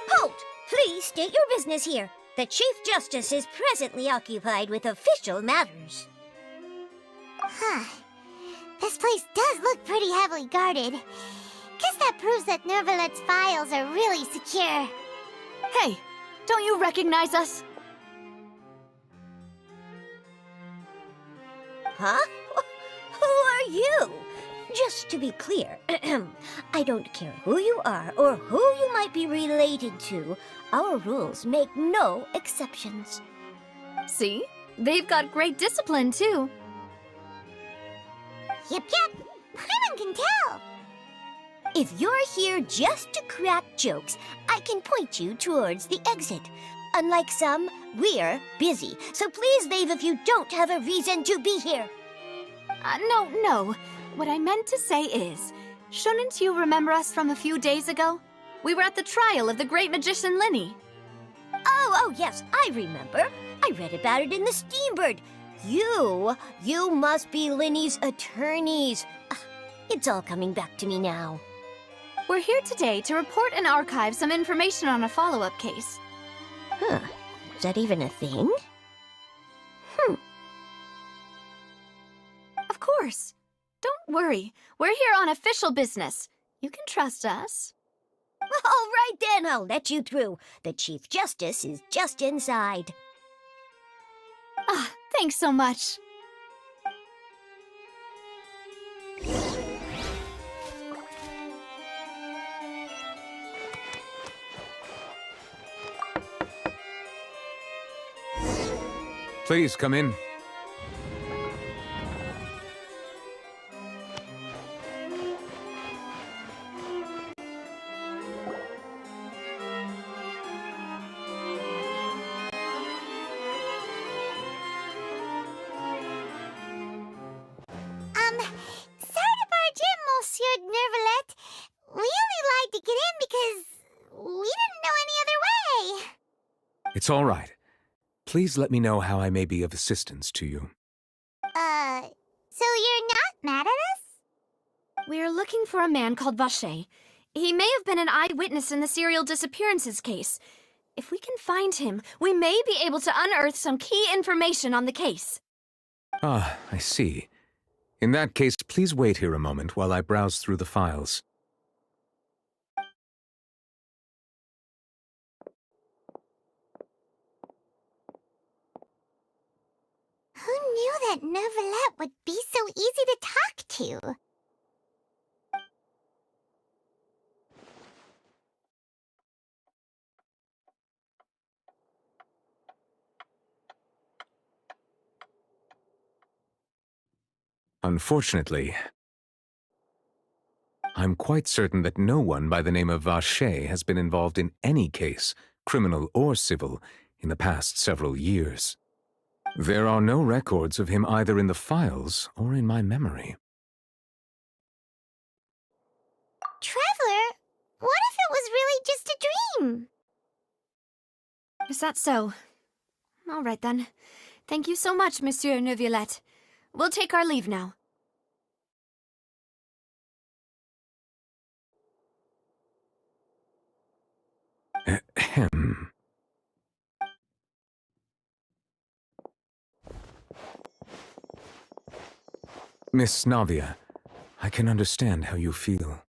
Halt! Please state your business here. The Chief Justice is presently occupied with official matters. Huh. This place does look pretty heavily guarded. Guess that proves that Nervalet's files are really secure. Hey, don't you recognize us? Huh? Who are you? Just to be clear, I don't care who you are or who you might be related to. Our rules make no exceptions. See? They've got great discipline, too. Yep. Anyone can tell. If you're here just to crack jokes, I can point you towards the exit. Unlike some, we're busy, so please leave if you don't have a reason to be here. No. What I meant to say is, shouldn't you remember us from a few days ago? We were at the trial of the great magician Linny. Oh, yes, I remember. I read about it in the Steambird. You must be Linny's attorneys. It's all coming back to me now. We're here today to report and archive some information on a follow-up case. Huh. Is that even a thing? Of course. Don't worry. We're here on official business. You can trust us. All right then, I'll let you through. The Chief Justice is just inside. Thanks so much. Please come in. Sorry to barge in, Monsieur Nervalet. We only lied to get in because we didn't know any other way. It's all right. Please let me know how I may be of assistance to you. So you're not mad at us? We're looking for a man called Vache. He may have been an eyewitness in the serial disappearances case. If we can find him, we may be able to unearth some key information on the case. Ah, I see. In that case, please wait here a moment while I browse through the files. Who knew that Nervalet would be so easy to talk to? Unfortunately, I'm quite certain that no one by the name of Vache has been involved in any case, criminal or civil, in the past several years. There are no records of him either in the files or in my memory. Traveler, what if it was really just a dream? Is that so? All right then. Thank you so much, Monsieur Neuvillette. We'll take our leave now. Ahem. Miss Navia, I can understand how you feel.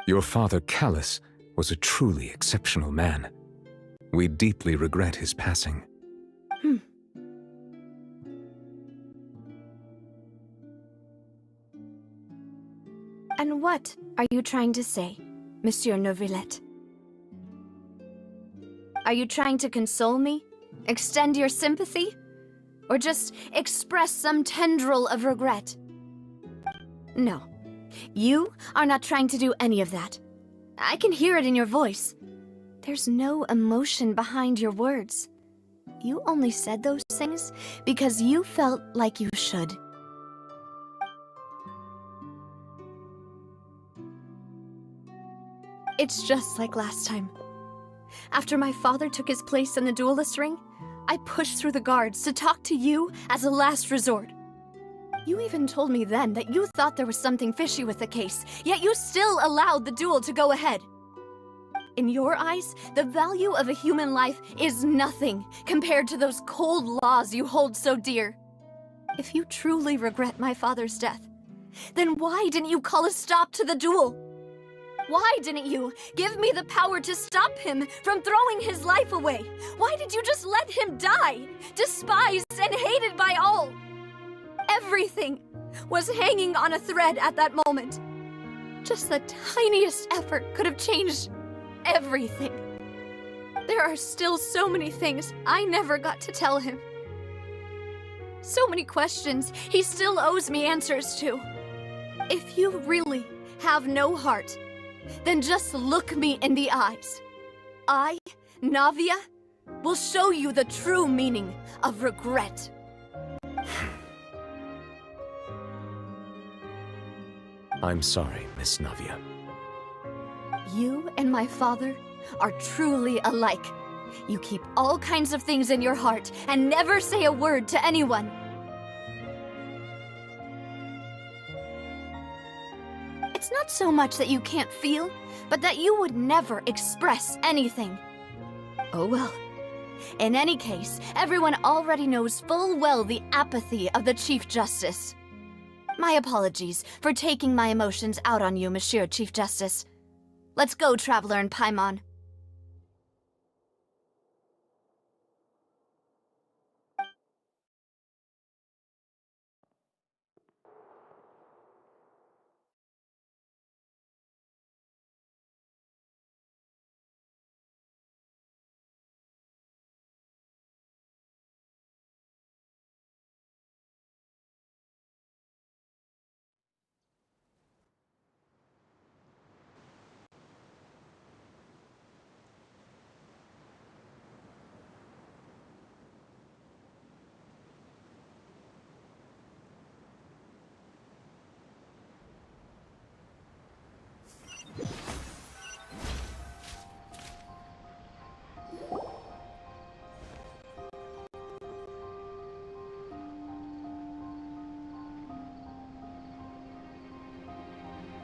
Your father, Callus, was a truly exceptional man. We deeply regret his passing. And what are you trying to say, Monsieur Neuvillette? Are you trying to console me? Extend your sympathy? Or just express some tendril of regret? No. You are not trying to do any of that. I can hear it in your voice. There's no emotion behind your words. You only said those things because you felt like you should. It's just like last time. After my father took his place in the duelist ring, I pushed through the guards to talk to you as a last resort. You even told me then that you thought there was something fishy with the case, yet you still allowed the duel to go ahead. In your eyes, the value of a human life is nothing compared to those cold laws you hold so dear. If you truly regret my father's death, then why didn't you call a stop to the duel? Why didn't you give me the power to stop him from throwing his life away? Why did you just let him die, despised and hated by all? Everything was hanging on a thread at that moment. Just the tiniest effort could have changed everything. There are still so many things I never got to tell him. So many questions he still owes me answers to. If you really have no heart, then just look me in the eyes. I, Navia, will show you the true meaning of regret. I'm sorry, Miss Navia. You and my father are truly alike. You keep all kinds of things in your heart and never say a word to anyone. It's not so much that you can't feel, but that you would never express anything. Oh well. In any case, everyone already knows full well the apathy of the Chief Justice. My apologies for taking my emotions out on you, Monsieur Chief Justice. Let's go, Traveler and Paimon.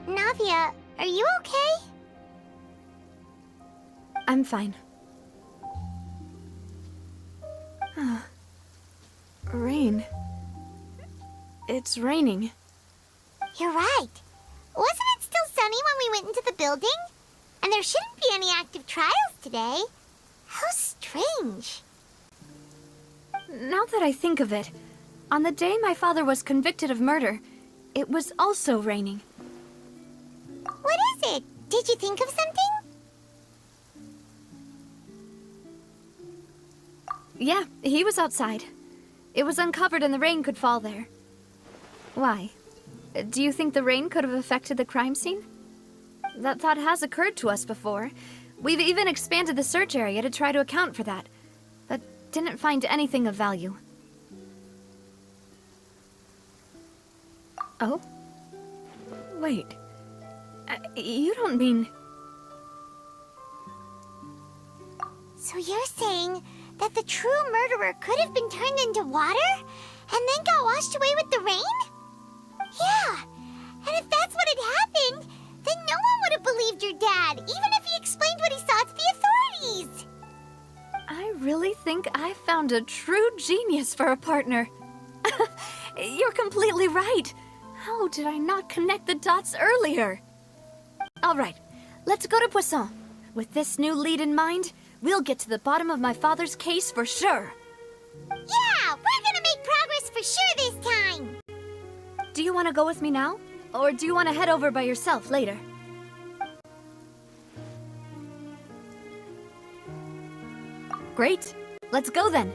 Navia, are you okay? I'm fine. Rain. It's raining. You're right. Wasn't it still sunny when we went into the building? And there shouldn't be any active trials today. How strange. Now that I think of it, on the day my father was convicted of murder, it was also raining. What is it? Did you think of something? Yeah, he was outside. It was uncovered and the rain could fall there. Why? Do you think the rain could have affected the crime scene? That thought has occurred to us before. We've even expanded the search area to try to account for that, but didn't find anything of value. Oh? Wait. You don't mean... So you're saying that the true murderer could have been turned into water and then got washed away with the rain? Yeah, and if that's what had happened, then no one would have believed your dad, even if he explained what he saw to the authorities. I really think I found a true genius for a partner. You're completely right. How did I not connect the dots earlier? All right, let's go to Poisson. With this new lead in mind, we'll get to the bottom of my father's case for sure. Yeah, we're gonna make progress for sure this time. Do you want to go with me now? Or do you want to head over by yourself later? Great. Let's go then.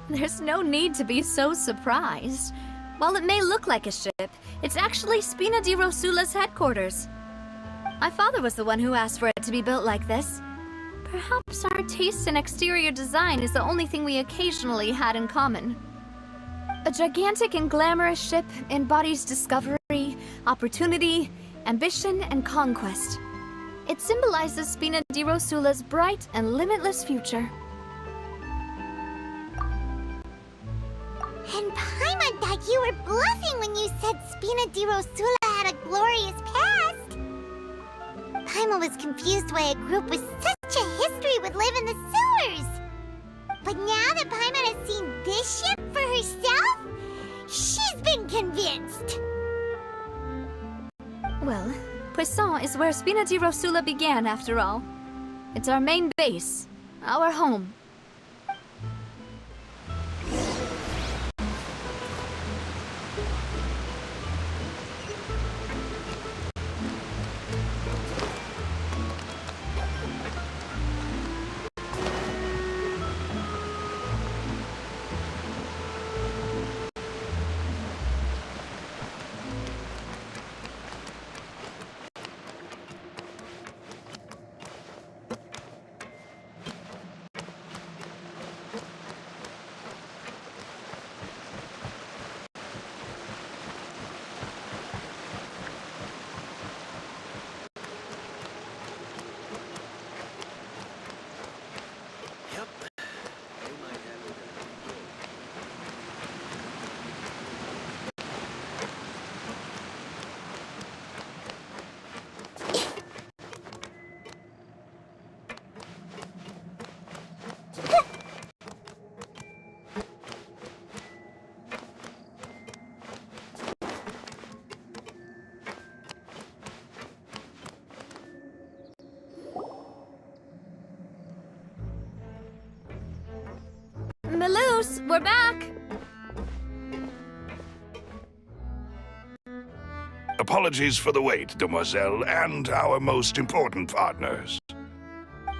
There's no need to be so surprised. While it may look like a ship, it's actually Spina di Rosula's headquarters. My father was the one who asked for it to be built like this. Perhaps our taste in exterior design is the only thing we occasionally had in common. A gigantic and glamorous ship embodies discovery, opportunity, ambition, and conquest. It symbolizes Spina di Rosula's bright and limitless future. And Paimon thought you were bluffing when you said Spina di Rosula had a glorious past. Paimon was confused why a group with such a history would live in the sewers. But now that Paimon has seen this ship for herself, she's been convinced. Well, Poisson is where Spina di Rosula began, after all. It's our main base, our home. Melus, we're back! Apologies for the wait, demoiselle, and our most important partners.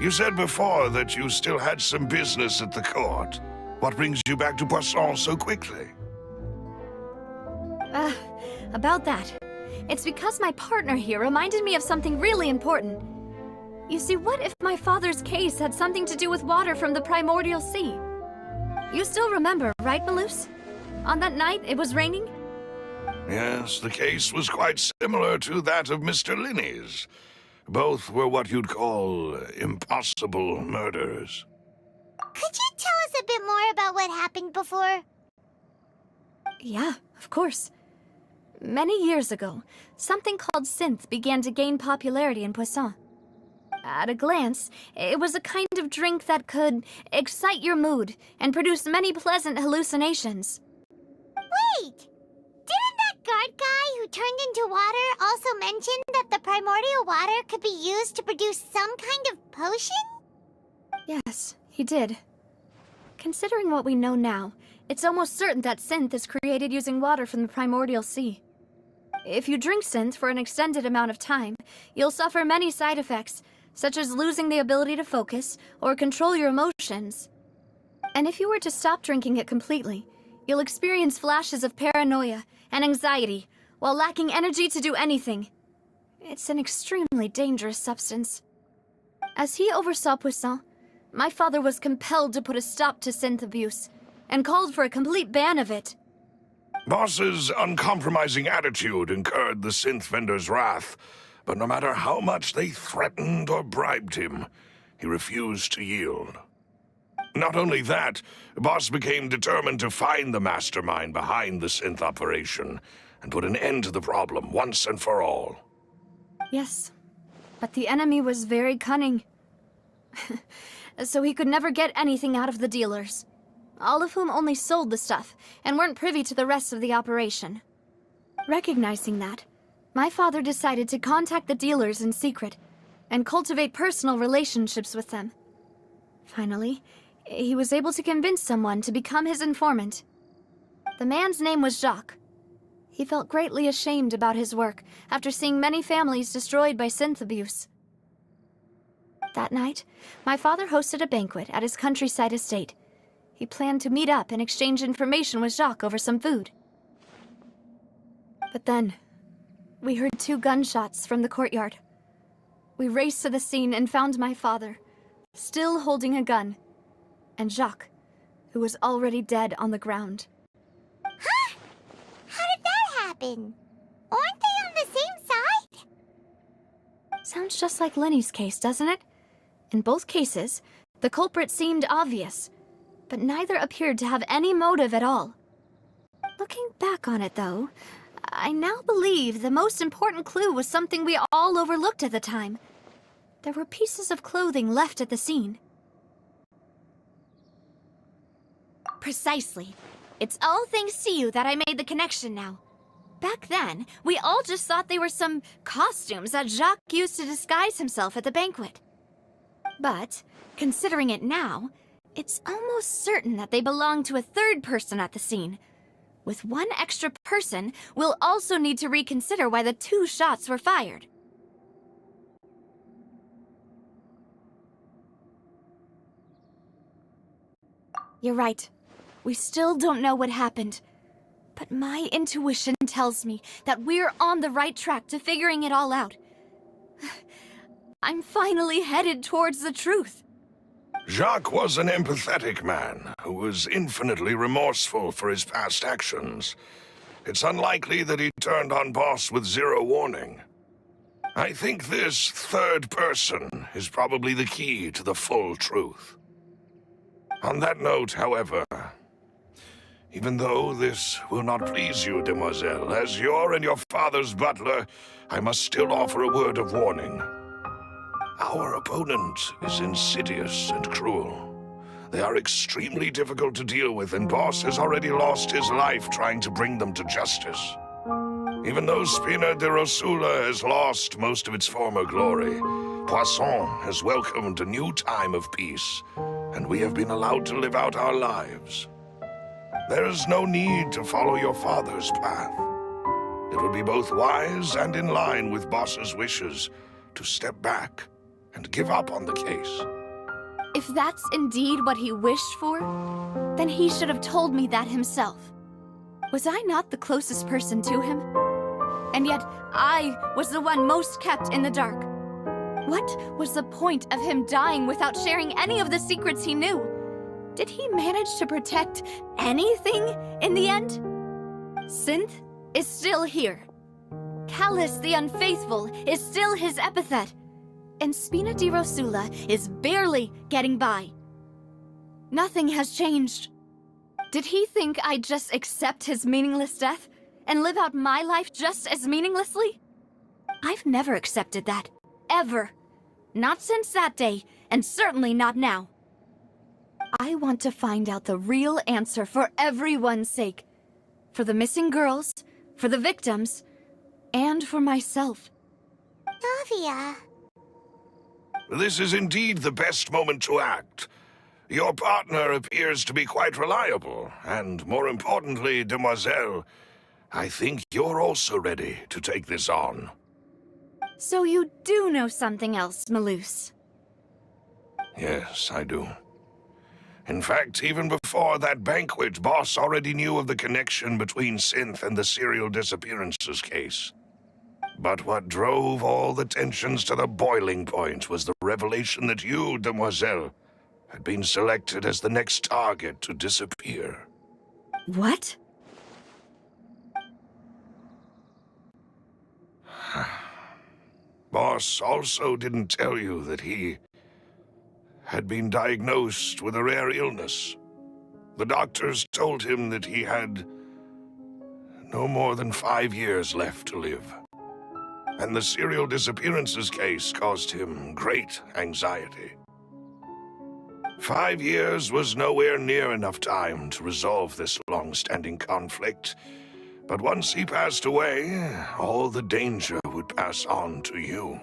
You said before that you still had some business at the court. What brings you back to Poisson so quickly? About that. It's because my partner here reminded me of something really important. You see, what if my father's case had something to do with water from the primordial sea? You still remember, right, Melus? On that night, it was raining? Yes, the case was quite similar to that of Mr. Linney's. Both were what you'd call impossible murders. Could you tell us a bit more about what happened before? Yeah, of course. Many years ago, something called synth began to gain popularity in Poisson. At a glance, it was a kind of drink that could excite your mood and produce many pleasant hallucinations. Wait! Didn't that guard guy who turned into water also mention that the primordial water could be used to produce some kind of potion? Yes, he did. Considering what we know now, it's almost certain that synth is created using water from the primordial sea. If you drink synth for an extended amount of time, you'll suffer many side effects, such as losing the ability to focus or control your emotions. And if you were to stop drinking it completely, you'll experience flashes of paranoia and anxiety while lacking energy to do anything. It's an extremely dangerous substance. As he oversaw Poisson, my father was compelled to put a stop to synth abuse and called for a complete ban of it. Boss's uncompromising attitude incurred the synth vendor's wrath, but no matter how much they threatened or bribed him, he refused to yield. Not only that, Boss became determined to find the mastermind behind the synth operation and put an end to the problem once and for all. Yes, but the enemy was very cunning. So he could never get anything out of the dealers, all of whom only sold the stuff and weren't privy to the rest of the operation. Recognizing that, my father decided to contact the dealers in secret and cultivate personal relationships with them. Finally, he was able to convince someone to become his informant. The man's name was Jacques. He felt greatly ashamed about his work after seeing many families destroyed by synth abuse. That night, my father hosted a banquet at his countryside estate. He planned to meet up and exchange information with Jacques over some food. But then, we heard 2 gunshots from the courtyard. We raced to the scene and found my father, still holding a gun, and Jacques, who was already dead on the ground. Huh? How did that happen? Aren't they on the same side? Sounds just like Lenny's case, doesn't it? In both cases, the culprit seemed obvious, but neither appeared to have any motive at all. Looking back on it, though, I now believe the most important clue was something we all overlooked at the time. There were pieces of clothing left at the scene. Precisely. It's all thanks to you that I made the connection now. Back then, we all just thought they were some costumes that Jacques used to disguise himself at the banquet. But, considering it now, it's almost certain that they belong to a third person at the scene. With one extra person, we'll also need to reconsider why the 2 shots were fired. You're right. We still don't know what happened. But my intuition tells me that we're on the right track to figuring it all out. I'm finally headed towards the truth. Jacques was an empathetic man who was infinitely remorseful for his past actions. It's unlikely that he turned on Boss with 0 warning. I think this third person is probably the key to the full truth. On that note, however, even though this will not please you, demoiselle, as your and your father's butler, I must still offer a word of warning. Our opponent is insidious and cruel. They are extremely difficult to deal with, and Boss has already lost his life trying to bring them to justice. Even though Spina de Rosula has lost most of its former glory, Poisson has welcomed a new time of peace, and we have been allowed to live out our lives. There is no need to follow your father's path. It would be both wise and in line with Boss's wishes to step back and give up on the case. If that's indeed what he wished for, then he should have told me that himself. Was I not the closest person to him? And yet, I was the one most kept in the dark. What was the point of him dying without sharing any of the secrets he knew? Did he manage to protect anything in the end? Synth is still here. Callus the Unfaithful is still his epithet. And Spina di Rosula is barely getting by. Nothing has changed. Did he think I'd just accept his meaningless death and live out my life just as meaninglessly? I've never accepted that. Ever. Not since that day, and certainly not now. I want to find out the real answer for everyone's sake. For the missing girls, for the victims, and for myself. Navia. This is indeed the best moment to act. Your partner appears to be quite reliable, and more importantly, demoiselle, I think you're also ready to take this on. So you do know something else, Maloose? Yes, I do. In fact, even before that banquet, Boss already knew of the connection between Synth and the serial disappearances case. But what drove all the tensions to the boiling point was the revelation that you, demoiselle, had been selected as the next target to disappear. What? Boss also didn't tell you that he had been diagnosed with a rare illness. The doctors told him that he had no more than 5 years left to live. And the serial disappearances case caused him great anxiety. 5 years was nowhere near enough time to resolve this long-standing conflict. But once he passed away, all the danger would pass on to you.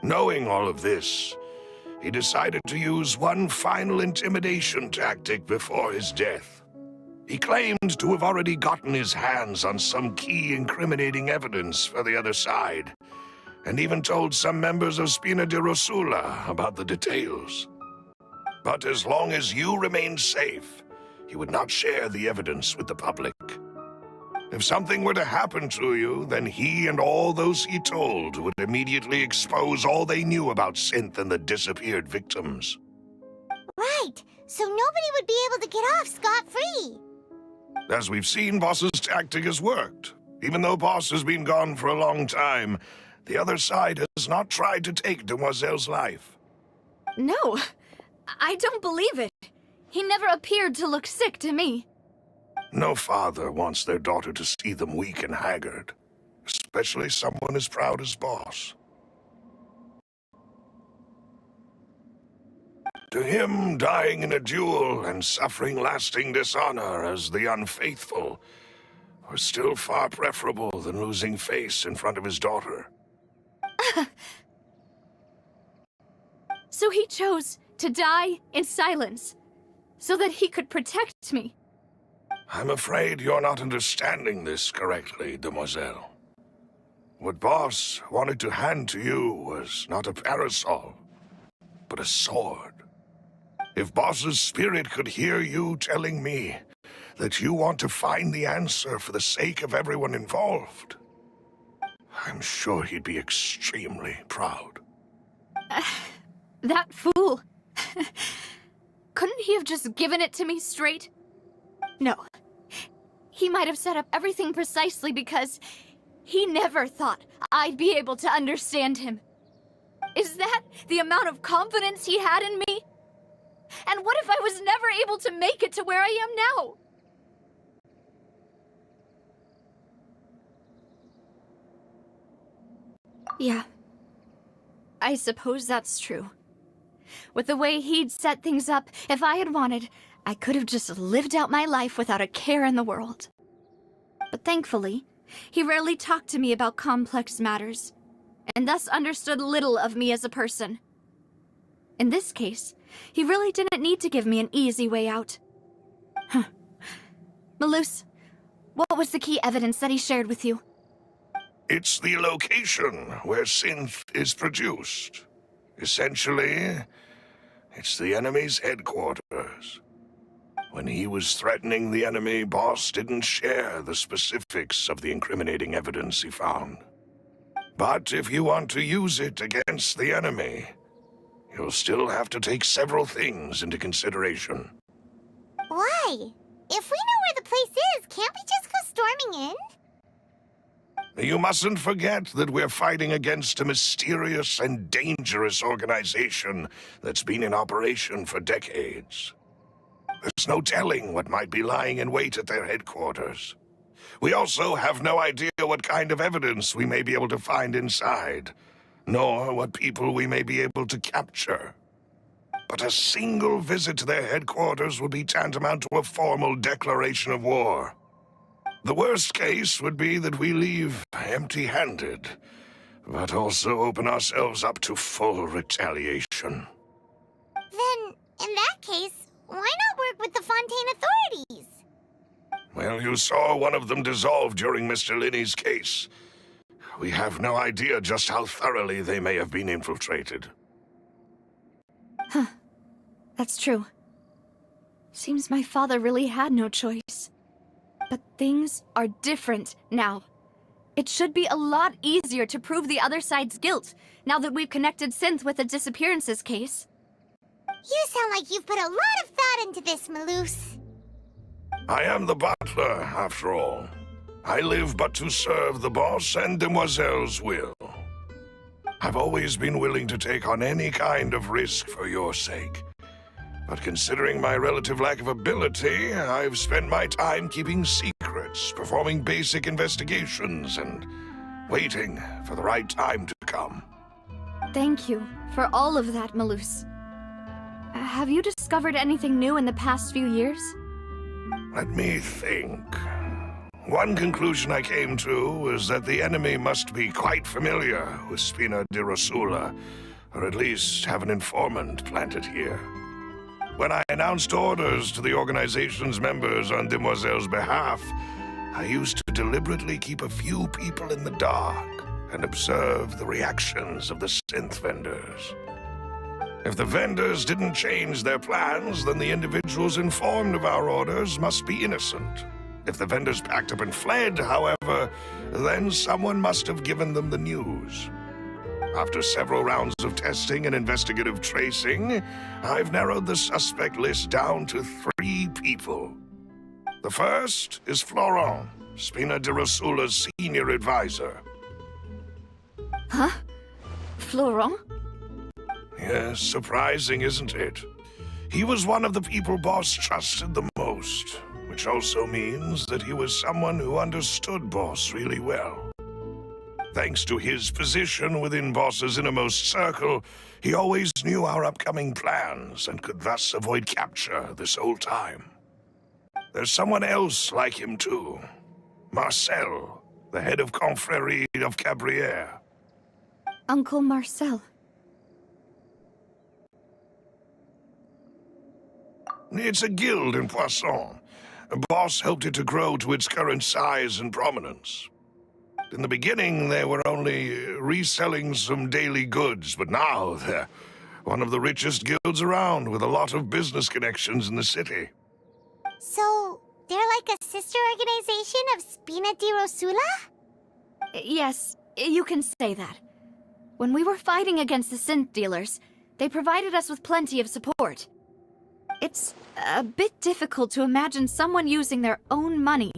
Knowing all of this, he decided to use one final intimidation tactic before his death. He claimed to have already gotten his hands on some key incriminating evidence for the other side, and even told some members of Spina di Rosula about the details. But as long as you remain safe, he would not share the evidence with the public. If something were to happen to you, then he and all those he told would immediately expose all they knew about Synth and the disappeared victims. Right, so nobody would be able to get off scot-free. As we've seen, Boss's tactic has worked. Even though Boss has been gone for a long time, the other side has not tried to take Demoiselle's life. No, I don't believe it. He never appeared to look sick to me. No father wants their daughter to see them weak and haggard, especially someone as proud as Boss. To him, dying in a duel and suffering lasting dishonor as the unfaithful were still far preferable than losing face in front of his daughter. So he chose to die in silence, so that he could protect me. I'm afraid you're not understanding this correctly, Demoiselle. What Boss wanted to hand to you was not a parasol, but a sword. If Boss's spirit could hear you telling me that you want to find the answer for the sake of everyone involved, I'm sure he'd be extremely proud. That fool. Couldn't he have just given it to me straight? No. He might have set up everything precisely because he never thought I'd be able to understand him. Is that the amount of confidence he had in me? And what if I was never able to make it to where I am now? Yeah. I suppose that's true. With the way he'd set things up, if I had wanted, I could have just lived out my life without a care in the world. But thankfully, he rarely talked to me about complex matters, and thus understood little of me as a person. In this case, he really didn't need to give me an easy way out. Huh. Malus, what was the key evidence that he shared with you? It's the location where synth is produced. Essentially, it's the enemy's headquarters. When he was threatening the enemy, Boss didn't share the specifics of the incriminating evidence he found. But if you want to use it against the enemy, you'll still have to take several things into consideration. Why? If we know where the place is, can't we just go storming in? You mustn't forget that we're fighting against a mysterious and dangerous organization that's been in operation for decades. There's no telling what might be lying in wait at their headquarters. We also have no idea what kind of evidence we may be able to find inside, nor what people we may be able to capture. But a single visit to their headquarters would be tantamount to a formal declaration of war. The worst case would be that we leave empty-handed, but also open ourselves up to full retaliation. Then, in that case, why not work with the Fontaine authorities? Well, you saw one of them dissolve during Mr. Linney's case. We have no idea just how thoroughly they may have been infiltrated. Huh. That's true. Seems my father really had no choice. But things are different now. It should be a lot easier to prove the other side's guilt, now that we've connected Synth with the disappearances case. You sound like you've put a lot of thought into this, Malus. I am the butler, after all. I live but to serve the boss and Demoiselle's will. I've always been willing to take on any kind of risk for your sake. But considering my relative lack of ability, I've spent my time keeping secrets, performing basic investigations, and waiting for the right time to come. Thank you for all of that, Malus. Have you discovered anything new in the past few years? Let me think. One conclusion I came to is that the enemy must be quite familiar with Spina di Rosula, or at least have an informant planted here. When I announced orders to the organization's members on Demoiselle's behalf, I used to deliberately keep a few people in the dark and observe the reactions of the synth vendors. If the vendors didn't change their plans, then the individuals informed of our orders must be innocent. If the vendors packed up and fled, however, then someone must have given them the news. After several rounds of testing and investigative tracing, I've narrowed the suspect list down to 3 people. The first is Florent, Spina de Rosula's senior advisor. Huh? Florent? Yes, surprising, isn't it? He was one of the people Boss trusted the most, which also means that he was someone who understood Boss really well. Thanks to his position within Boss's innermost circle, he always knew our upcoming plans and could thus avoid capture this whole time. There's someone else like him too. Marcel, the head of Confrérie of Cabrières. Uncle Marcel. It's a guild in Poisson. Boss helped it to grow to its current size and prominence. In the beginning, they were only reselling some daily goods, but now they're one of the richest guilds around with a lot of business connections in the city. So, they're like a sister organization of Spina di Rosula? Yes, you can say that. When we were fighting against the synth dealers, they provided us with plenty of support. It's a bit difficult to imagine someone using their own money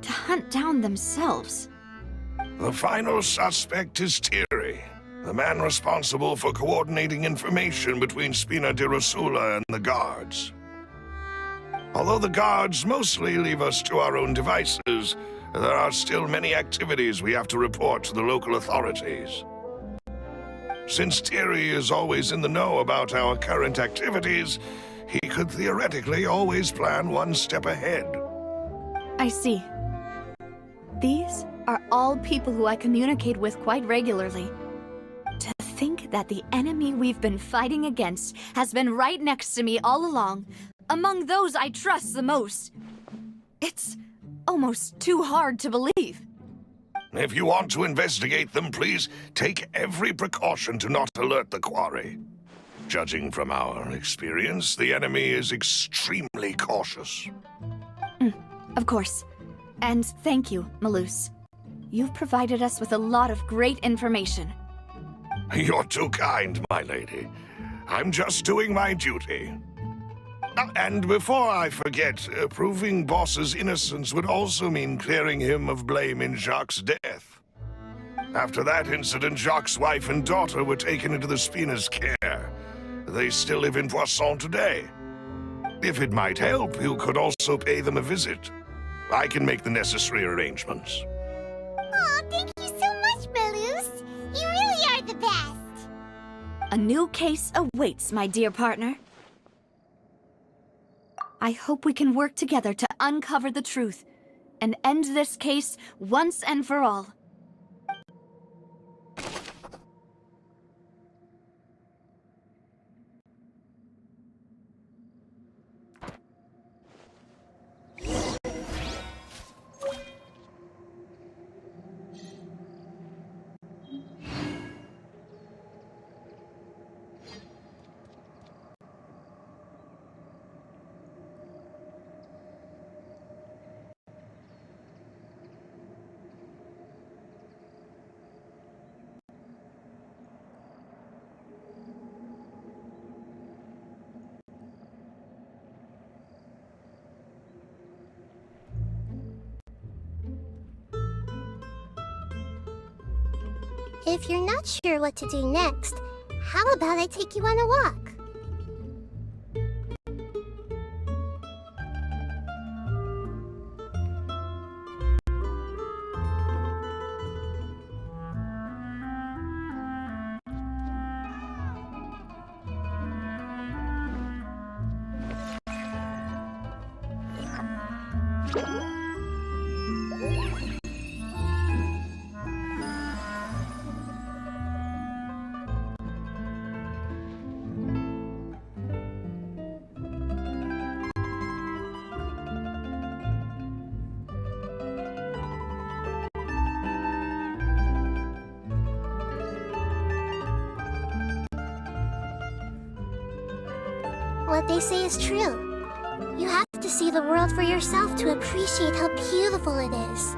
to hunt down themselves. The final suspect is Thierry, the man responsible for coordinating information between Spina di Rosula and the guards. Although the guards mostly leave us to our own devices, there are still many activities we have to report to the local authorities. Since Thierry is always in the know about our current activities, he could theoretically always plan one step ahead. I see. These are all people who I communicate with quite regularly. To think that the enemy we've been fighting against has been right next to me all along, among those I trust the most. It's almost too hard to believe. If you want to investigate them, please take every precaution to not alert the quarry. Judging from our experience, the enemy is extremely cautious. Of course. And thank you, Malus. You've provided us with a lot of great information. You're too kind, my lady. I'm just doing my duty. And before I forget, proving Boss's innocence would also mean clearing him of blame in Jacques' death. After that incident, Jacques' wife and daughter were taken into the Spina's care. They still live in Poisson today. If it might help, you could also pay them a visit. I can make the necessary arrangements. Aw, thank you so much, Malus. You really are the best. A new case awaits, my dear partner. I hope we can work together to uncover the truth and end this case once and for all. If you're not sure what to do next, how about I take you on a walk? what they say is true. You have to see the world for yourself to appreciate how beautiful it is.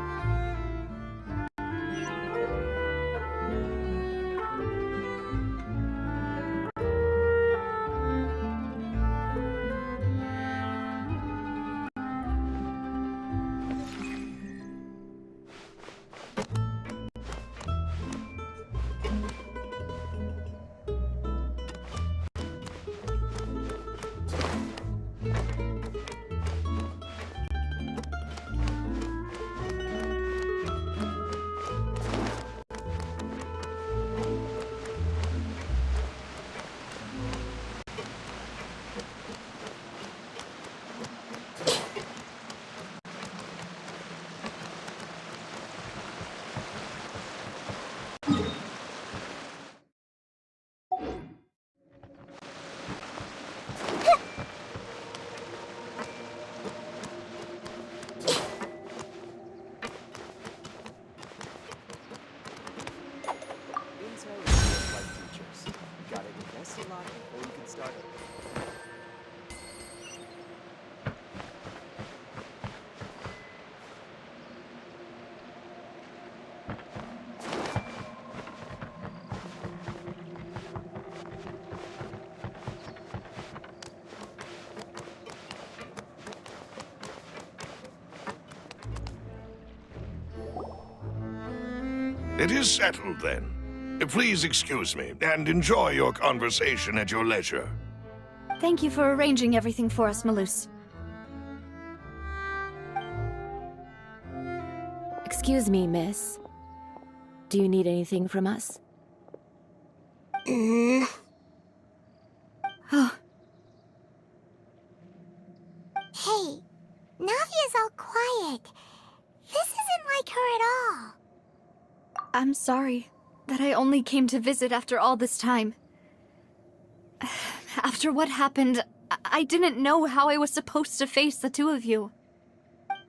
It is settled, then. Please excuse me, and enjoy your conversation at your leisure. Thank you for arranging everything for us, Malus. Excuse me, miss. Do you need anything from us? Oh, Hey, Navia's all quiet. This isn't like her at all. I'm sorry that I only came to visit after all this time. After what happened, I didn't know how I was supposed to face the two of you.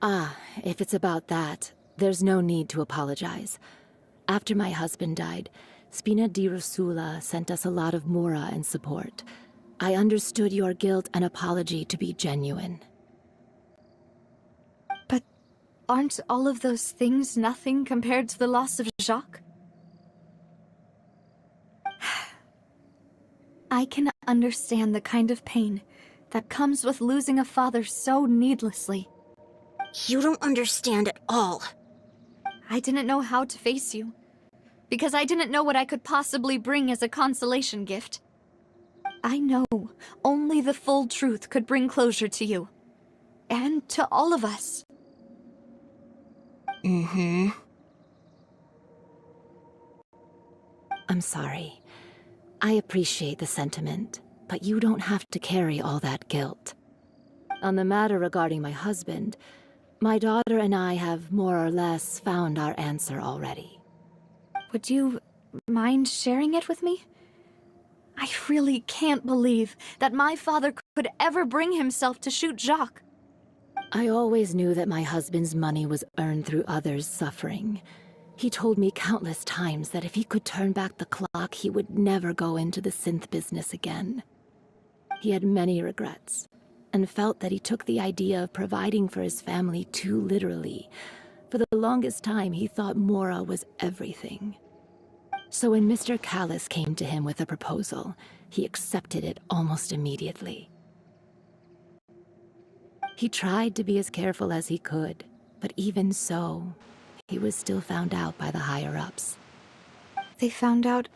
Ah, if it's about that, there's no need to apologize. After my husband died, Spina di Rosula sent us a lot of mora and support. I understood your guilt and apology to be genuine. But aren't all of those things nothing compared to the loss of Jacques? I can understand the kind of pain that comes with losing a father so needlessly. You don't understand at all. I didn't know how to face you, because I didn't know what I could possibly bring as a consolation gift. I know only the full truth could bring closure to you, and to all of us. Mm-hmm. I'm sorry. I appreciate the sentiment, but you don't have to carry all that guilt. On the matter regarding my husband, my daughter and I have more or less found our answer already. Would you mind sharing it with me? I really can't believe that my father could ever bring himself to shoot Jacques. I always knew that my husband's money was earned through others' suffering. He told me countless times that if he could turn back the clock, he would never go into the synth business again. He had many regrets, and felt that he took the idea of providing for his family too literally. For the longest time, he thought Mora was everything. So when Mr. Callis came to him with a proposal, he accepted it almost immediately. He tried to be as careful as he could, but even so, he was still found out by the higher-ups. They found out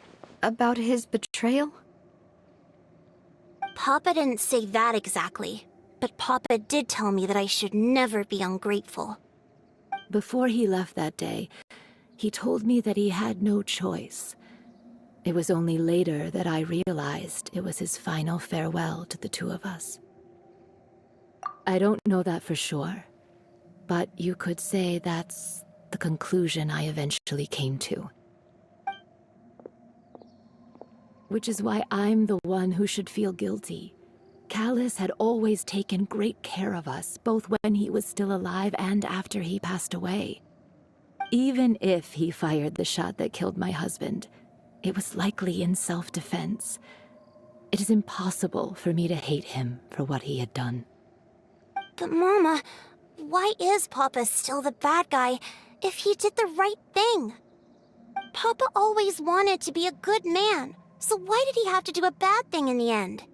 about his betrayal? Papa didn't say that exactly, but Papa did tell me that I should never be ungrateful. Before he left that day, he told me that he had no choice. It was only later that I realized it was his final farewell to the two of us. I don't know that for sure, but you could say that's the conclusion I eventually came to. Which is why I'm the one who should feel guilty. Callis had always taken great care of us, both when he was still alive and after he passed away. Even if he fired the shot that killed my husband, it was likely in self-defense. It is impossible for me to hate him for what he had done. But Mama, why is Papa still the bad guy if he did the right thing? Papa always wanted to be a good man, so why did he have to do a bad thing in the end?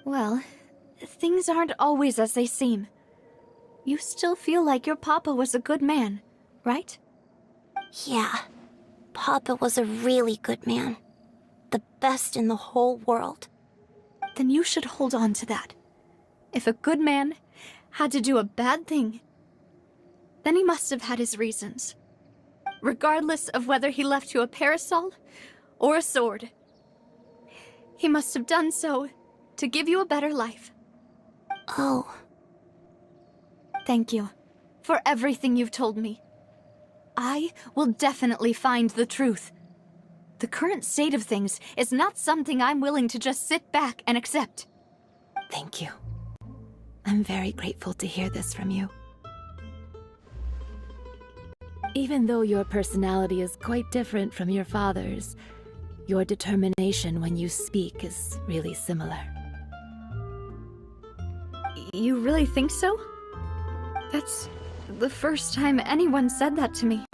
Well, things aren't always as they seem. You still feel like your papa was a good man, right? Yeah, Papa was a really good man. The best in the whole world. Then you should hold on to that. If a good man had to do a bad thing, then he must have had his reasons. Regardless of whether he left you a parasol or a sword. He must have done so to give you a better life. Oh. Thank you for everything you've told me. I will definitely find the truth. The current state of things is not something I'm willing to just sit back and accept. Thank you. I'm very grateful to hear this from you. Even though your personality is quite different from your father's, your determination when you speak is really similar. You really think so? That's the first time anyone said that to me.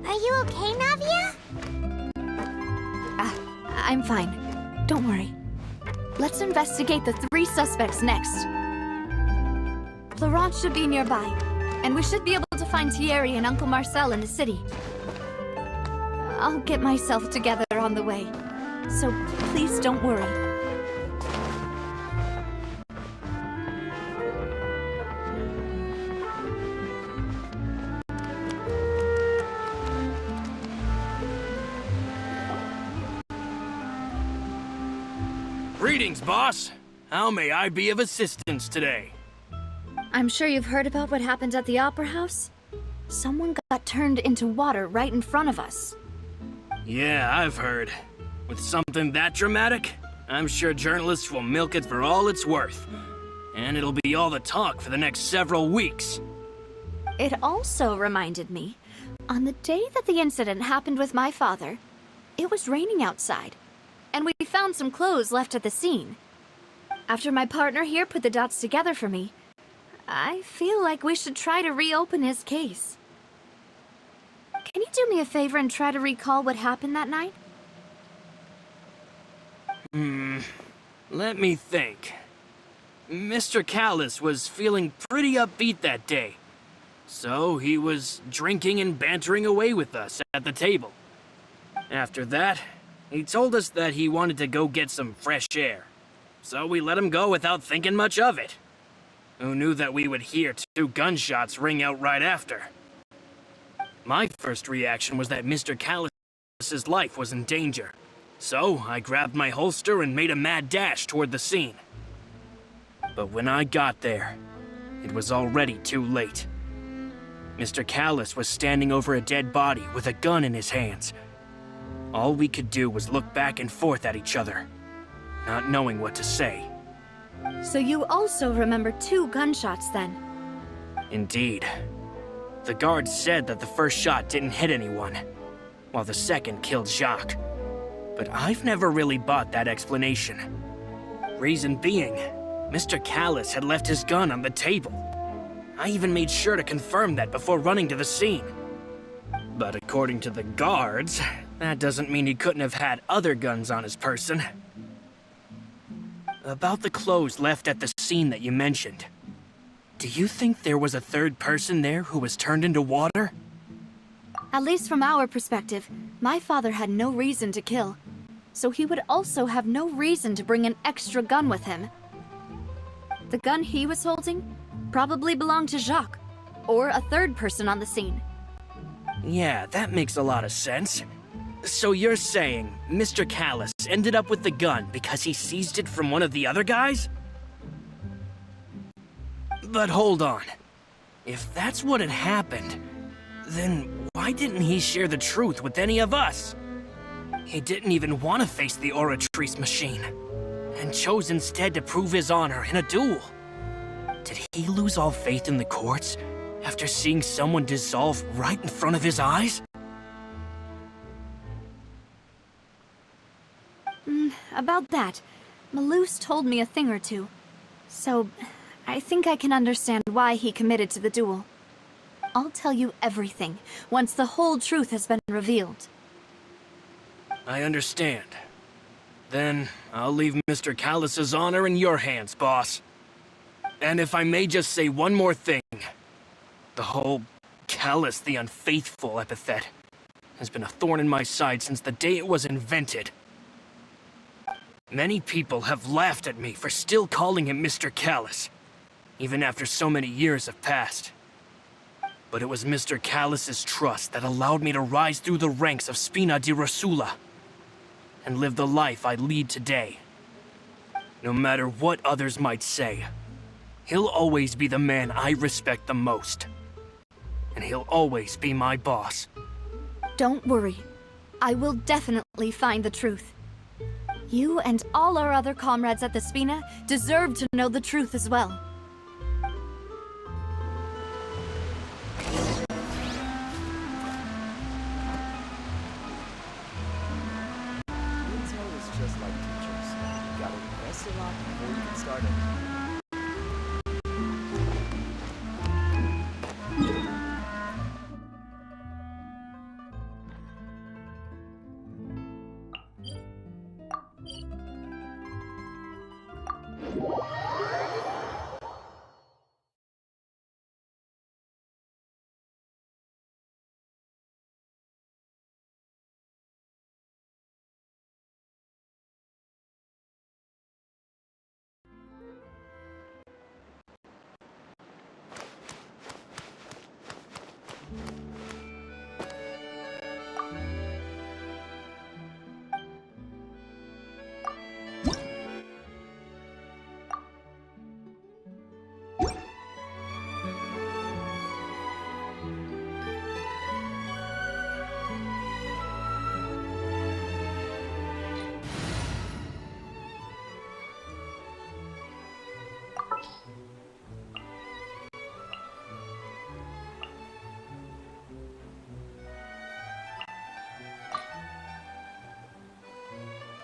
Are you okay, Navia? I'm fine. Don't worry. Let's investigate the 3 suspects next. Florent should be nearby, and we should be able to find Thierry and Uncle Marcel in the city. I'll get myself together on the way, so please don't worry. Greetings, boss. How may I be of assistance today? I'm sure you've heard about what happened at the Opera House? Someone got turned into water right in front of us. Yeah, I've heard. With something that dramatic, I'm sure journalists will milk it for all it's worth. And it'll be all the talk for the next several weeks. It also reminded me, on the day that the incident happened with my father, it was raining outside, and we found some clothes left at the scene. After my partner here put the dots together for me, I feel like we should try to reopen his case. Can you do me a favor and try to recall what happened that night? Let me think. Mr. Callis was feeling pretty upbeat that day. So he was drinking and bantering away with us at the table. After that, he told us that he wanted to go get some fresh air. So we let him go without thinking much of it. Who knew that we would hear 2 gunshots ring out right after? My first reaction was that Mr. Callis' life was in danger. So I grabbed my holster and made a mad dash toward the scene. But when I got there, it was already too late. Mr. Callis was standing over a dead body with a gun in his hands. All we could do was look back and forth at each other, not knowing what to say. So you also remember 2 gunshots then? Indeed. The guard said that the first shot didn't hit anyone, while the second killed Jacques. But I've never really bought that explanation. Reason being, Mr. Callis had left his gun on the table. I even made sure to confirm that before running to the scene. But according to the guards, that doesn't mean he couldn't have had other guns on his person. About the clothes left at the scene that you mentioned. Do you think there was a 3rd person there who was turned into water? At least from our perspective, my father had no reason to kill. So he would also have no reason to bring an extra gun with him. The gun he was holding probably belonged to Jacques, or a 3rd person on the scene. Yeah, that makes a lot of sense. So you're saying Mr. Callis ended up with the gun because he seized it from one of the other guys? But hold on. If that's what had happened, then why didn't he share the truth with any of us? He didn't even want to face the Oratrice machine, and chose instead to prove his honor in a duel. Did he lose all faith in the courts after seeing someone dissolve right in front of his eyes? About that, Malus told me a thing or two. So, I think I can understand why he committed to the duel. I'll tell you everything, once the whole truth has been revealed. I understand. Then, I'll leave Mr. Callus's honor in your hands, boss. And if I may just say one more thing, the whole Callus the Unfaithful epithet has been a thorn in my side since the day it was invented. Many people have laughed at me for still calling him Mr. Callus, even after so many years have passed. But it was Mr. Callus's trust that allowed me to rise through the ranks of Spina di Rosula and live the life I lead today. No matter what others might say, he'll always be the man I respect the most. And he'll always be my boss. Don't worry. I will definitely find the truth. You and all our other comrades at the Spina deserve to know the truth as well. Intel is just like teachers. You gotta invest a lot before you can start it.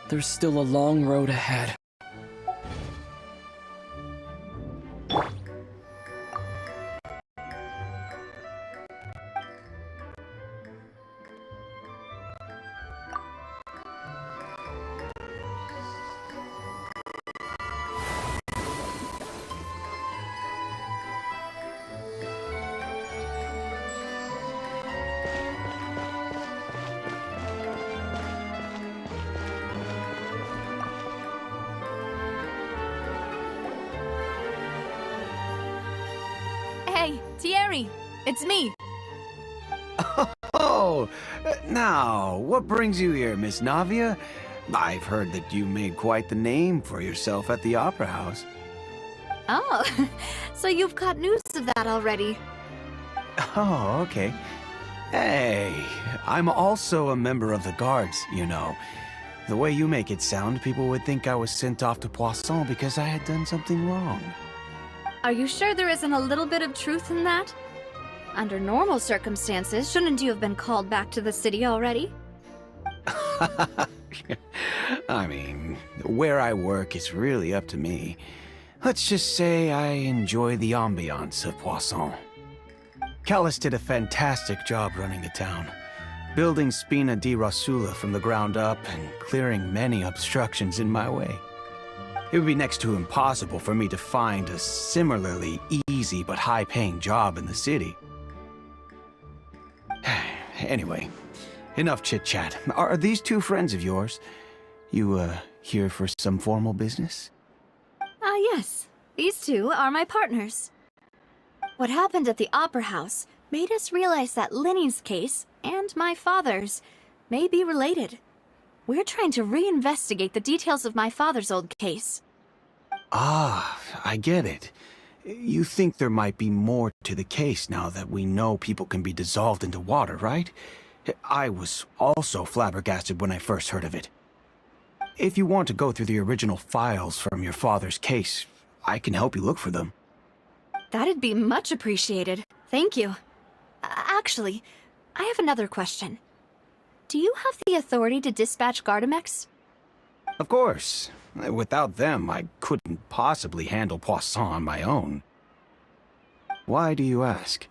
There's still a long road ahead. Hey, Thierry! It's me! Oh, now, what brings you here, Miss Navia? I've heard that you made quite the name for yourself at the Opera House. Oh, so you've caught news of that already. Oh, okay. Hey, I'm also a member of the Guards, you know. The way you make it sound, people would think I was sent off to Poisson because I had done something wrong. Are you sure there isn't a little bit of truth in that? Under normal circumstances, shouldn't you have been called back to the city already? I mean, where I work is really up to me. Let's just say I enjoy the ambiance of Poisson. Callus did a fantastic job running the town, building Spina di Rosula from the ground up and clearing many obstructions in my way. It would be next to impossible for me to find a similarly easy but high-paying job in the city. Anyway, enough chit-chat. Are these two friends of yours? You, here for some formal business? Yes. These two are my partners. What happened at the Opera House made us realize that Linny's case and my father's may be related. We're trying to reinvestigate the details of my father's old case. Ah, I get it. You think there might be more to the case now that we know people can be dissolved into water, right? I was also flabbergasted when I first heard of it. If you want to go through the original files from your father's case, I can help you look for them. That'd be much appreciated. Thank you. Actually, I have another question. Do you have the authority to dispatch Gardamex? Of course. Without them, I couldn't possibly handle Poisson on my own. Why do you ask?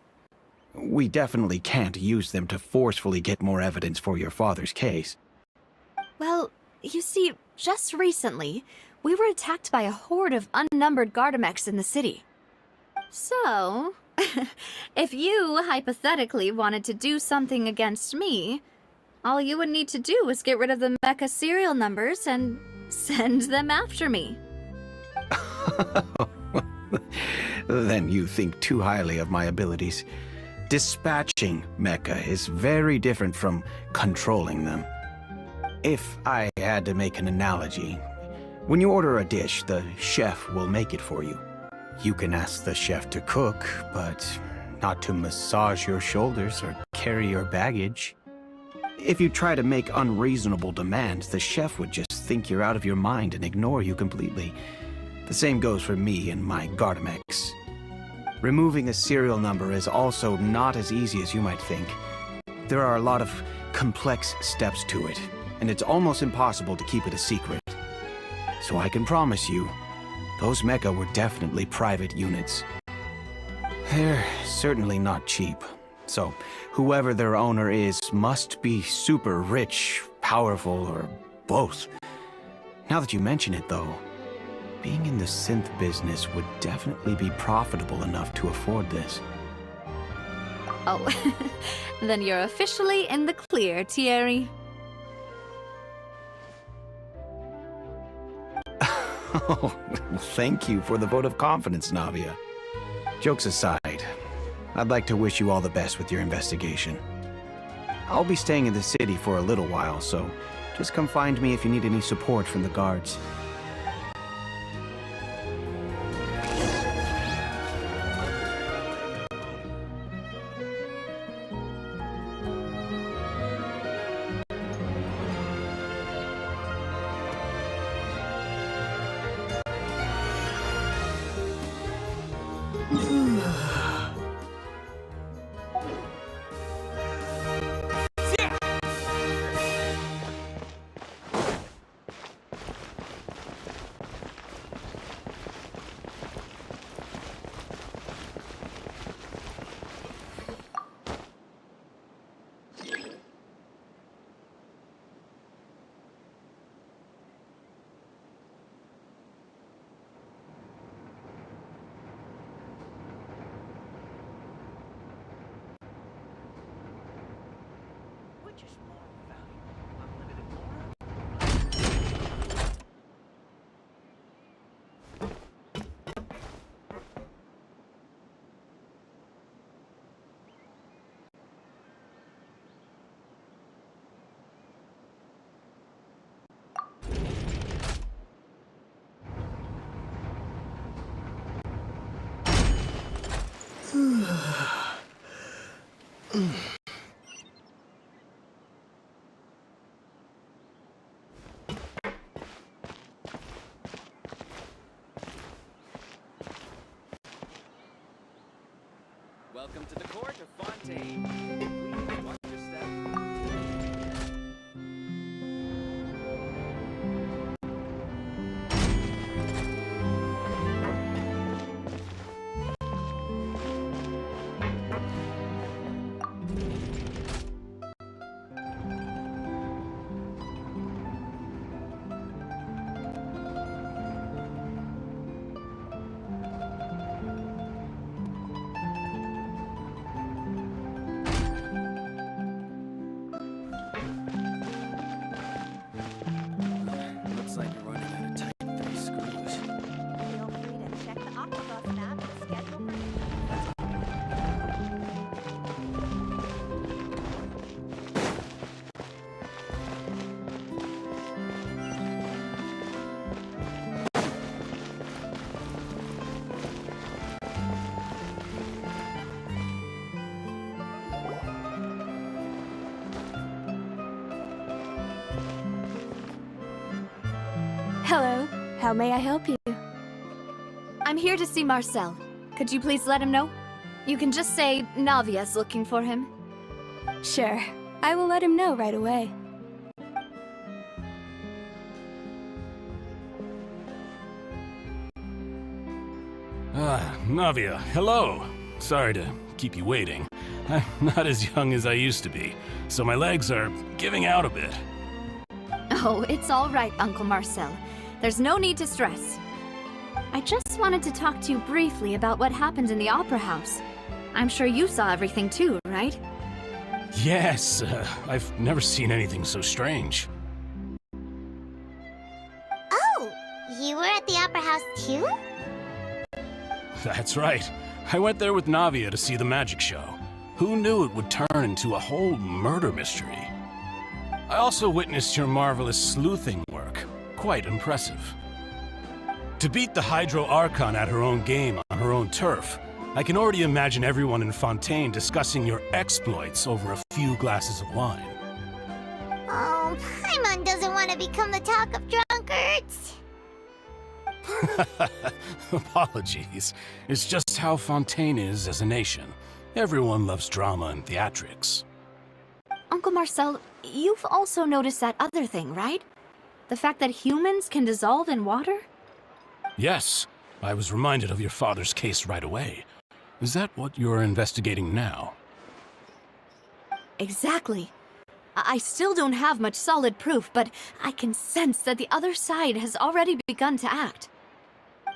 We definitely can't use them to forcefully get more evidence for your father's case. Well, you see, just recently, we were attacked by a horde of unnumbered Gardamex in the city. So, if you hypothetically wanted to do something against me, all you would need to do was get rid of the mecha serial numbers and send them after me. Then you think too highly of my abilities. Dispatching mecha is very different from controlling them. If I had to make an analogy, when you order a dish, the chef will make it for you. You can ask the chef to cook, but not to massage your shoulders or carry your baggage. If you try to make unreasonable demands, the chef would just think you're out of your mind and ignore you completely. The same goes for me and my Gardamex. Removing a serial number is also not as easy as you might think. There are a lot of complex steps to it, and it's almost impossible to keep it a secret. So I can promise you, those mecha were definitely private units. They're certainly not cheap. So, whoever their owner is must be super rich, powerful, or both. Now that you mention it, though, being in the synth business would definitely be profitable enough to afford this. Oh, then you're officially in the clear, Thierry. Oh, thank you for the vote of confidence, Navia. Jokes aside, I'd like to wish you all the best with your investigation. I'll be staying in the city for a little while, so just come find me if you need any support from the guards. Welcome to the court of Fontaine. Please watch your step. Hello. How may I help you? I'm here to see Marcel. Could you please let him know? You can just say Navia's looking for him. Sure. I will let him know right away. Navia, hello. Sorry to keep you waiting. I'm not as young as I used to be, so my legs are giving out a bit. Oh, it's all right, Uncle Marcel. There's no need to stress. I just wanted to talk to you briefly about what happened in the Opera House. I'm sure you saw everything too, right? Yes, I've never seen anything so strange. Oh, you were at the Opera House too? That's right. I went there with Navia to see the magic show. Who knew it would turn into a whole murder mystery? I also witnessed your marvelous sleuthing work. Quite impressive. To beat the Hydro Archon at her own game on her own turf, I can already imagine everyone in Fontaine discussing your exploits over a few glasses of wine. Oh, Paimon doesn't want to become the talk of drunkards. Apologies. It's just how Fontaine is as a nation. Everyone loves drama and theatrics. Uncle Marcel, you've also noticed that other thing, right? The fact that humans can dissolve in water? Yes, I was reminded of your father's case right away. Is that what you're investigating now? Exactly. I still don't have much solid proof, but I can sense that the other side has already begun to act.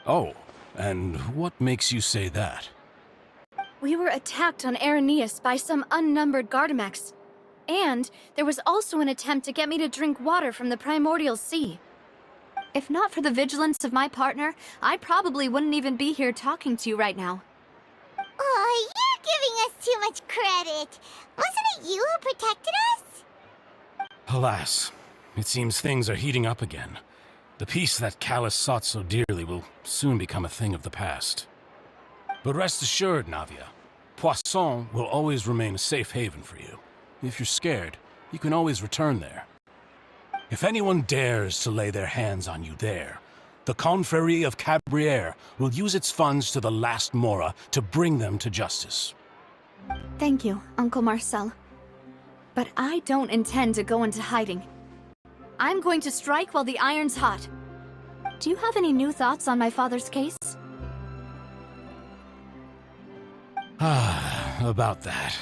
Oh, and what makes you say that? We were attacked on Araneus by some unnumbered Gardamex. And there was also an attempt to get me to drink water from the primordial sea. If not for the vigilance of my partner, I probably wouldn't even be here talking to you right now. Oh, you're giving us too much credit. Wasn't it you who protected us? Alas, it seems things are heating up again. The peace that Callus sought so dearly will soon become a thing of the past. But rest assured, Navia, Poisson will always remain a safe haven for you. If you're scared, you can always return there. If anyone dares to lay their hands on you there, the Confrérie of Cabrières will use its funds to the last Mora to bring them to justice. Thank you, Uncle Marcel. But I don't intend to go into hiding. I'm going to strike while the iron's hot. Do you have any new thoughts on my father's case? About that.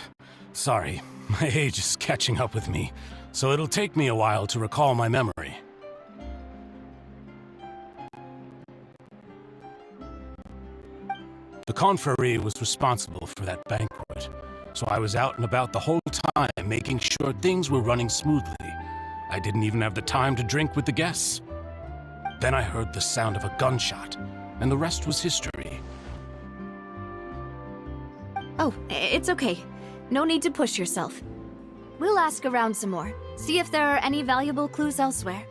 Sorry, my age is catching up with me, so it'll take me a while to recall my memory. The Confrérie was responsible for that banquet, so I was out and about the whole time making sure things were running smoothly. I didn't even have the time to drink with the guests. Then I heard the sound of a gunshot, and the rest was history. Oh, it's okay. No need to push yourself. We'll ask around some more, see if there are any valuable clues elsewhere.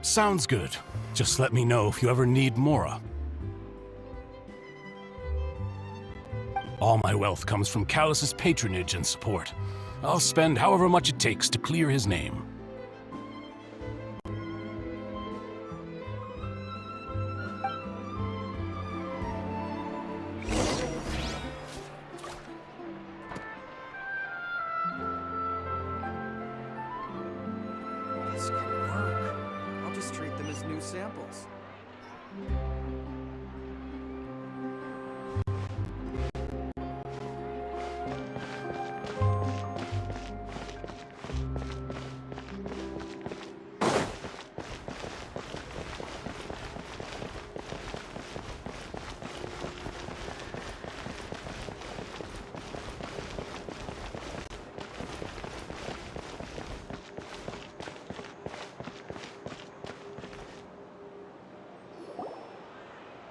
Sounds good. Just let me know if you ever need Mora. All my wealth comes from Callus's patronage and support. I'll spend however much it takes to clear his name. This could work. I'll just treat them as new samples.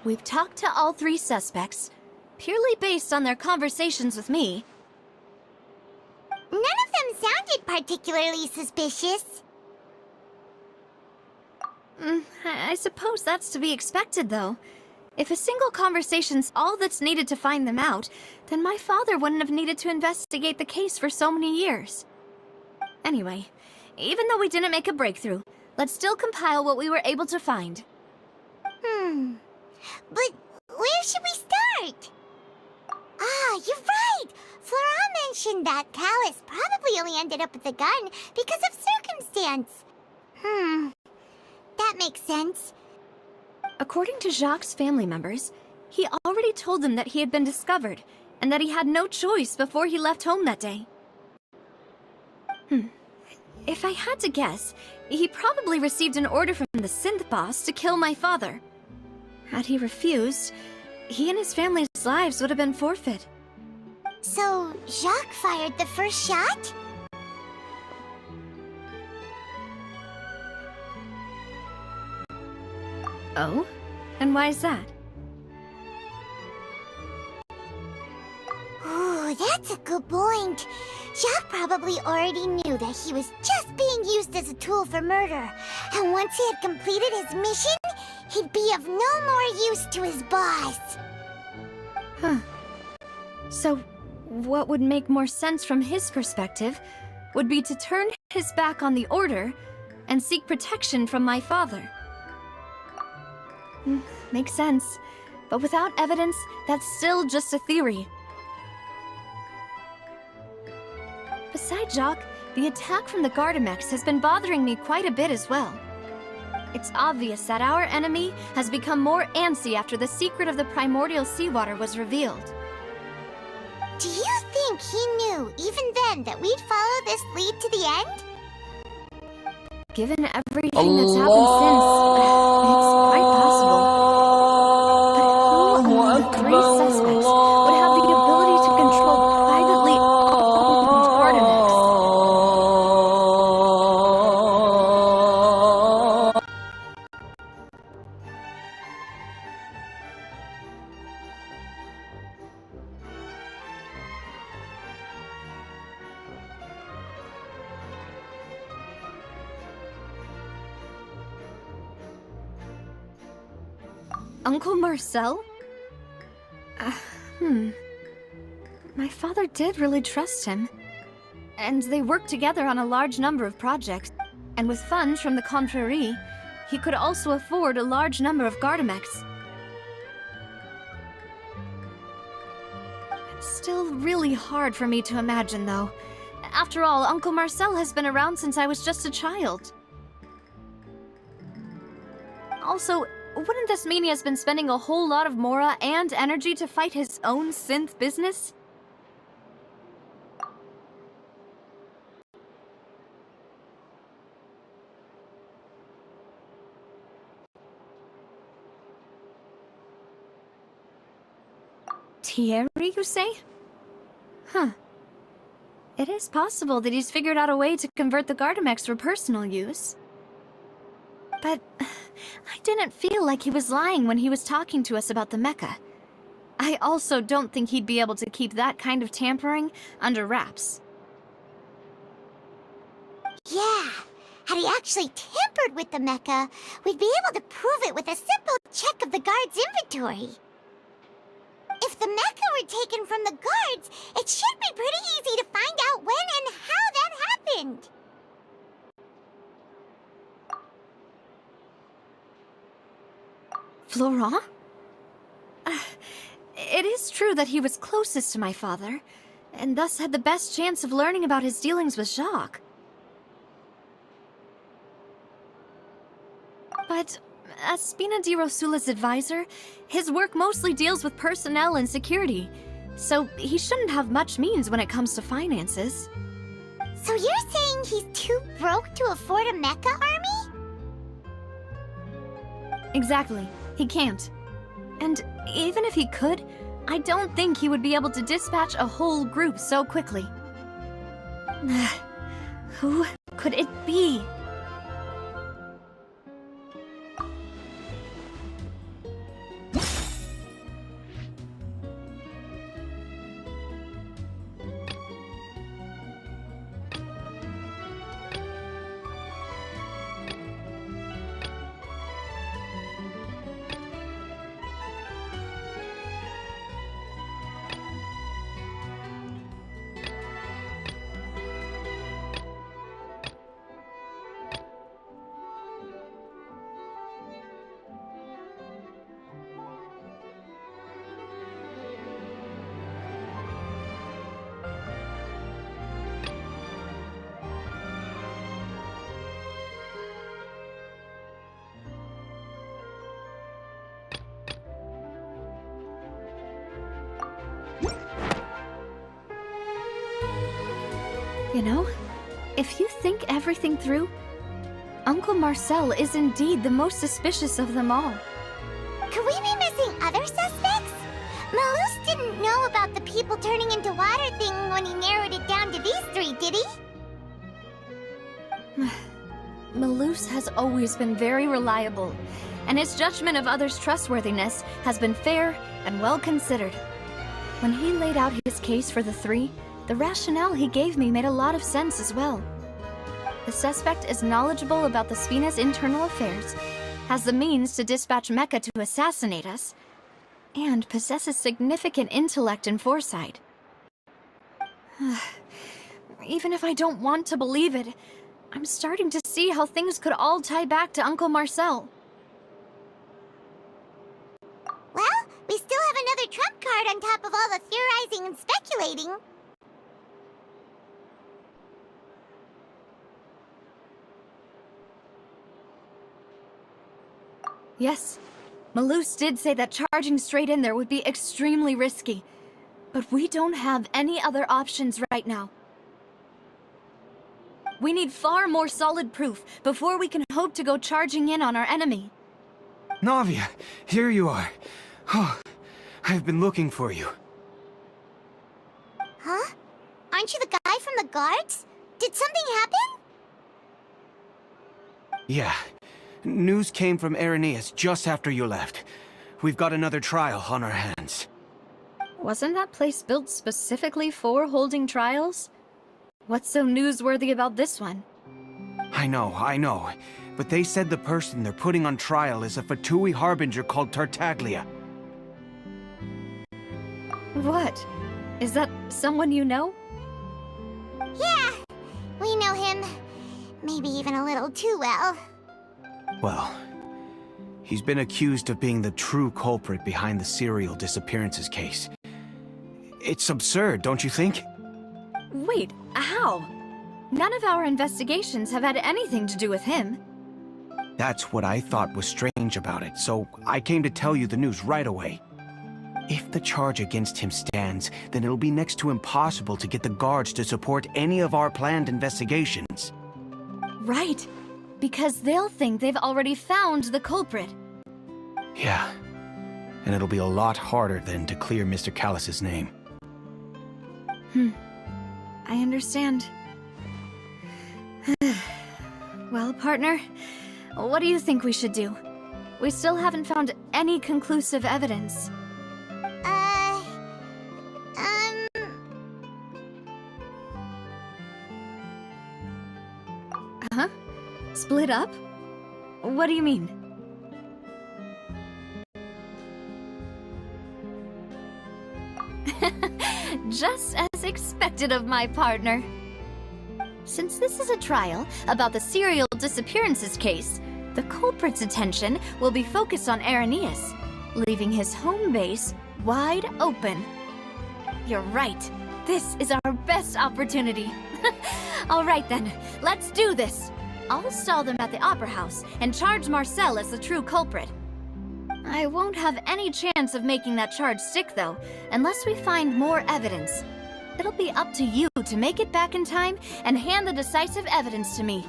We've talked to all three suspects, purely based on their conversations with me. None of them sounded particularly suspicious. I suppose that's to be expected, though. If a single conversation's all that's needed to find them out, then my father wouldn't have needed to investigate the case for so many years. Anyway, even though we didn't make a breakthrough, Let's still compile what we were able to find. But where should we start? Ah, you're right! Flora mentioned that Callus probably only ended up with the gun because of circumstance. That makes sense. According to Jacques' family members, he already told them that he had been discovered, and that he had no choice before he left home that day. If I had to guess, he probably received an order from the synth boss to kill my father. Had he refused, he and his family's lives would have been forfeit. So, Jacques fired the first shot? Oh? And why is that? Ooh, that's a good point. Jacques probably already knew that he was just being used as a tool for murder. And once he had completed his mission, he'd be of no more use to his boss. So, what would make more sense from his perspective would be to turn his back on the Order and seek protection from my father. Makes sense. But without evidence, that's still just a theory. Besides Jacques, the attack from the Gardamex has been bothering me quite a bit as well. It's obvious that our enemy has become more antsy after the secret of the primordial seawater was revealed. Do you think he knew, even then, that we'd follow this lead to the end? Given everything that's happened since, it's quite possible. But who among the three suspects would have the ability to control privately owned Gardamex? Uncle Marcel? My father did really trust him. And they worked together on a large number of projects. And with funds from the Confrérie, he could also afford a large number of Gardamex. It's still really hard for me to imagine, though. After all, Uncle Marcel has been around since I was just a child. Also, wouldn't this mean he has been spending a whole lot of mora and energy to fight his own synth business? Thierry, you say? It is possible that he's figured out a way to convert the Gardamex for personal use. But I didn't feel like he was lying when he was talking to us about the mecha. I also don't think he'd be able to keep that kind of tampering under wraps. Yeah, had he actually tampered with the mecha, we'd be able to prove it with a simple check of the guard's inventory. If the mecha were taken from the guards, it should be pretty easy to find out when and how that happened. Florent? It is true that he was closest to my father, and thus had the best chance of learning about his dealings with Jacques. But as Spina di Rosula's advisor, his work mostly deals with personnel and security, so he shouldn't have much means when it comes to finances. So you're saying he's too broke to afford a mecha army? Exactly. He can't. And even if he could, I don't think he would be able to dispatch a whole group so quickly. Who could it be? You know, if you think everything through, Uncle Marcel is indeed the most suspicious of them all. Could we be missing other suspects? Malus didn't know about the people turning into water thing when he narrowed it down to these three, did he? Malus has always been very reliable, and his judgment of others' trustworthiness has been fair and well considered. When he laid out his case for the three, the rationale he gave me made a lot of sense as well. The suspect is knowledgeable about the Spina's internal affairs, has the means to dispatch Mecha to assassinate us, and possesses significant intellect and foresight. Even if I don't want to believe it, I'm starting to see how things could all tie back to Uncle Marcel. Well, we still have another trump card on top of all the theorizing and speculating. Yes, Malus did say that charging straight in there would be extremely risky, but we don't have any other options right now. We need far more solid proof before we can hope to go charging in on our enemy. Navia, here you are. Oh, I've been looking for you. Huh? Aren't you the guy from the guards? Did something happen? Yeah. News came from Irenaeus just after you left. We've got another trial on our hands. Wasn't that place built specifically for holding trials? What's so newsworthy about this one? I know. But they said the person they're putting on trial is a Fatui harbinger called Tartaglia. What? Is that someone you know? Yeah, we know him. Maybe even a little too well. Well, he's been accused of being the true culprit behind the serial disappearances case. It's absurd, don't you think? Wait, how? None of our investigations have had anything to do with him. That's what I thought was strange about it, so I came to tell you the news right away. If the charge against him stands, then it'll be next to impossible to get the guards to support any of our planned investigations. Right, because they'll think they've already found the culprit. Yeah, and it'll be a lot harder then to clear Mr. Callus's name. I understand. Well, partner, what do you think we should do? We still haven't found any conclusive evidence. Huh? Split up? What do you mean? Just as expected of my partner. Since this is a trial about the serial disappearances case, the culprit's attention will be focused on Irenaeus, leaving his home base wide open. You're right. This is our best opportunity. All right then, let's do this. I'll stall them at the Opera House and charge Marcel as the true culprit. I won't have any chance of making that charge stick, though, unless we find more evidence. It'll be up to you to make it back in time and hand the decisive evidence to me.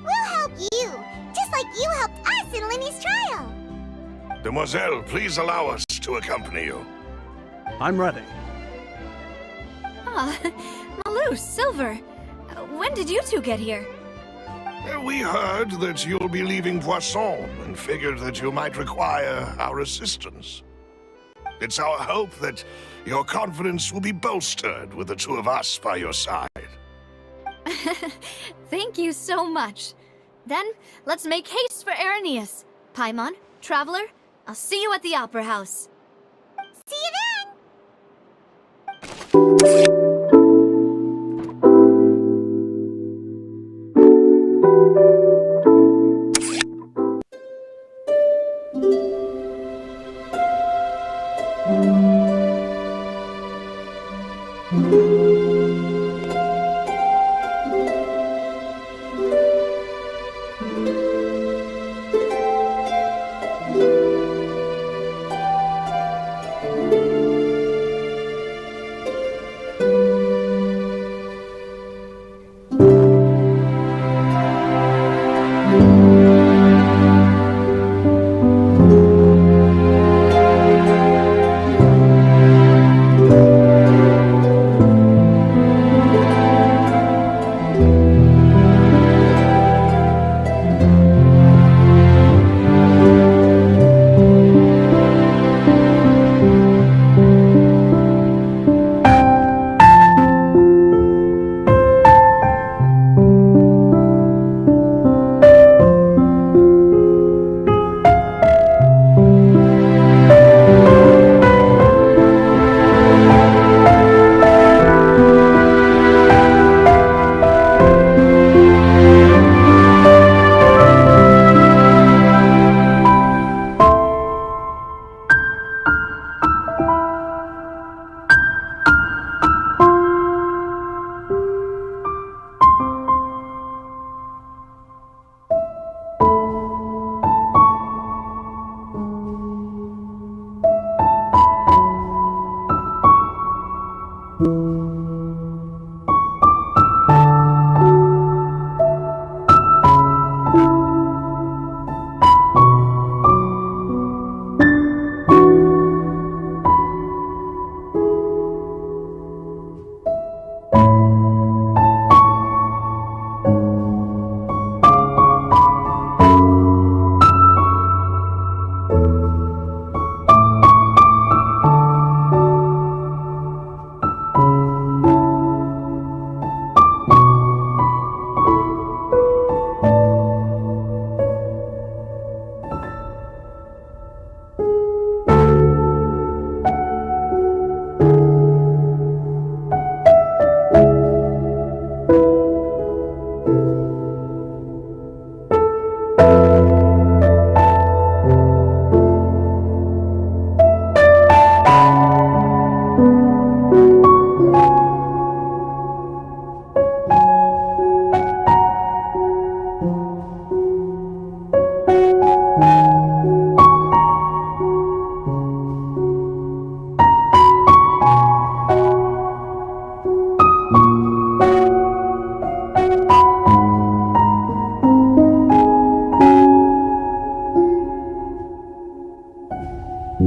We'll help you, just like you helped us in Linny's trial. Demoiselle, please allow us to accompany you. I'm ready. Ah, Malus, Silver, when did you two get here? We heard that you'll be leaving Poisson and figured that you might require our assistance. It's our hope that your confidence will be bolstered with the two of us by your side. Thank you so much. Then, let's make haste for Irenaeus. Paimon, Traveler, I'll see you at the Opera House. See you then!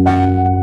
Bye.